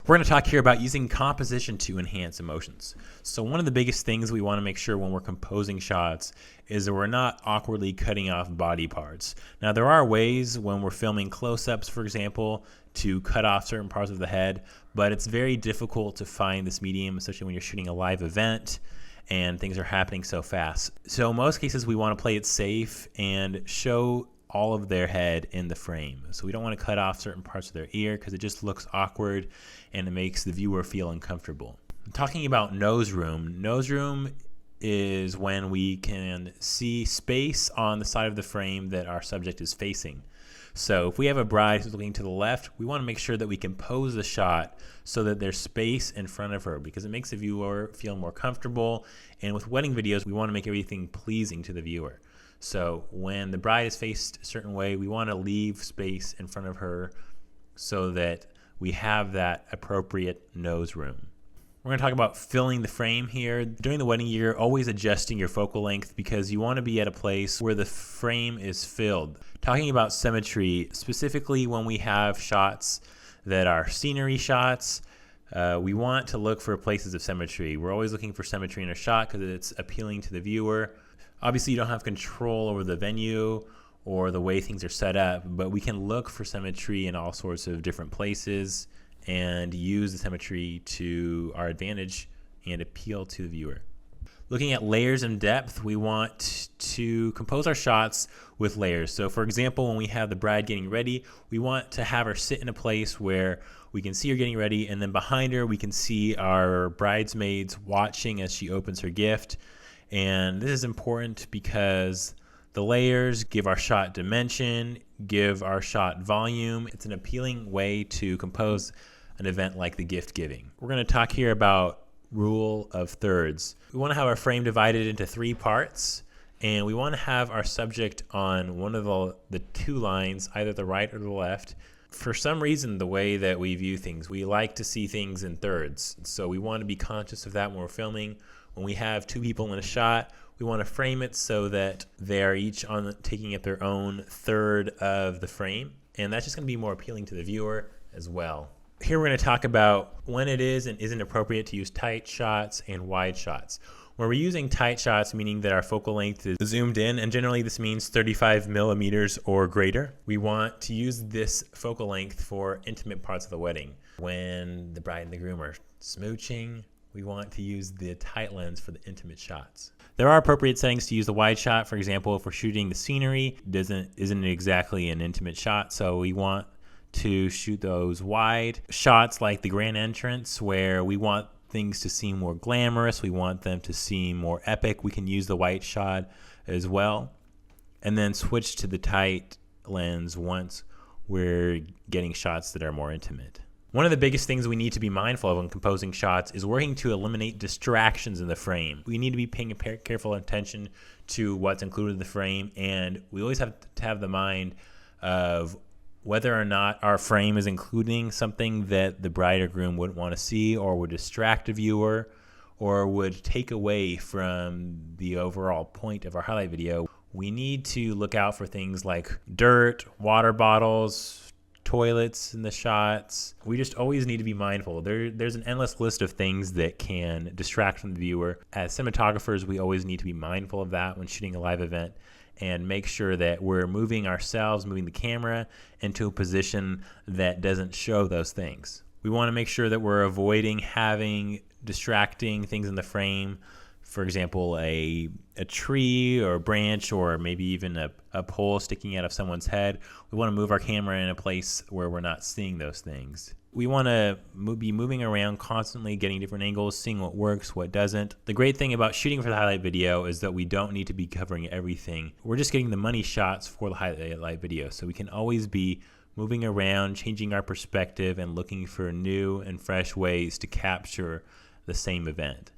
We're going to talk here about using composition to enhance emotions. So one of the biggest things we want to make sure when we're composing shots is that we're not awkwardly cutting off body parts. Now there are ways when we're filming close-ups, for example, to cut off certain parts of the head, but it's very difficult to find this medium, especially when you're shooting a live event and things are happening so fast. So in most cases we want to play it safe and show all of their head in the frame. So we don't want to cut off certain parts of their ear because it just looks awkward and it makes the viewer feel uncomfortable. Talking about nose room is when we can see space on the side of the frame that our subject is facing. So if we have a bride who's looking to the left, we want to make sure that we compose the shot so that there's space in front of her because it makes the viewer feel more comfortable. And with wedding videos, we want to make everything pleasing to the viewer. So when the bride is faced a certain way, we want to leave space in front of her so that we have that appropriate nose room. We're going to talk about filling the frame here. During the wedding, you're always adjusting your focal length because you want to be at a place where the frame is filled. Talking about symmetry, specifically when we have shots that are scenery shots, we want to look for places of symmetry. We're always looking for symmetry in a shot because it's appealing to the viewer. Obviously, you don't have control over the venue or the way things are set up, but we can look for symmetry in all sorts of different places and use the symmetry to our advantage and appeal to the viewer. Looking at layers and depth, we want to compose our shots with layers. So for example, when we have the bride getting ready, we want to have her sit in a place where we can see her getting ready, and then behind her we can see our bridesmaids watching as she opens her gift. And this is important because the layers give our shot dimension, give our shot volume. It's an appealing way to compose an event like the gift giving. We're going to talk here about rule of thirds. We want to have our frame divided into 3 parts, and we want to have our subject on one of the 2 lines, either the right or the left. For some reason, the way that we view things, we like to see things in thirds. So we want to be conscious of that when we're filming. When we have 2 people in a shot, we want to frame it so that they are each taking up their own third of the frame. And that's just going to be more appealing to the viewer as well. Here we're going to talk about when it is and isn't appropriate to use tight shots and wide shots. When we're using tight shots, meaning that our focal length is zoomed in, and generally this means 35 millimeters or greater, we want to use this focal length for intimate parts of the wedding. When the bride and the groom are smooching, we want to use the tight lens for the intimate shots. There are appropriate settings to use the wide shot. For example, if we're shooting the scenery, isn't exactly an intimate shot, so we want to shoot those wide shots like the grand entrance where we want things to seem more glamorous, we want them to seem more epic. We can use the wide shot as well, and then switch to the tight lens once we're getting shots that are more intimate. One of the biggest things we need to be mindful of when composing shots is working to eliminate distractions in the frame. We need to be paying careful attention to what's included in the frame, and we always have to have the mind of whether or not our frame is including something that the bride or groom wouldn't want to see or would distract a viewer or would take away from the overall point of our highlight video. We need to look out for things like dirt, water bottles, toilets in the shots. We just always need to be mindful. There's an endless list of things that can distract from the viewer. As cinematographers, we always need to be mindful of that when shooting a live event and make sure that we're moving the camera into a position that doesn't show those things. We want to make sure that we're avoiding having distracting things in the frame. For example, a tree or a branch or maybe even a pole sticking out of someone's head. We want to move our camera in a place where we're not seeing those things. We want to be moving around constantly, getting different angles, seeing what works, what doesn't. The great thing about shooting for the highlight video is that we don't need to be covering everything. We're just getting the money shots for the highlight video. So we can always be moving around, changing our perspective, and looking for new and fresh ways to capture the same event.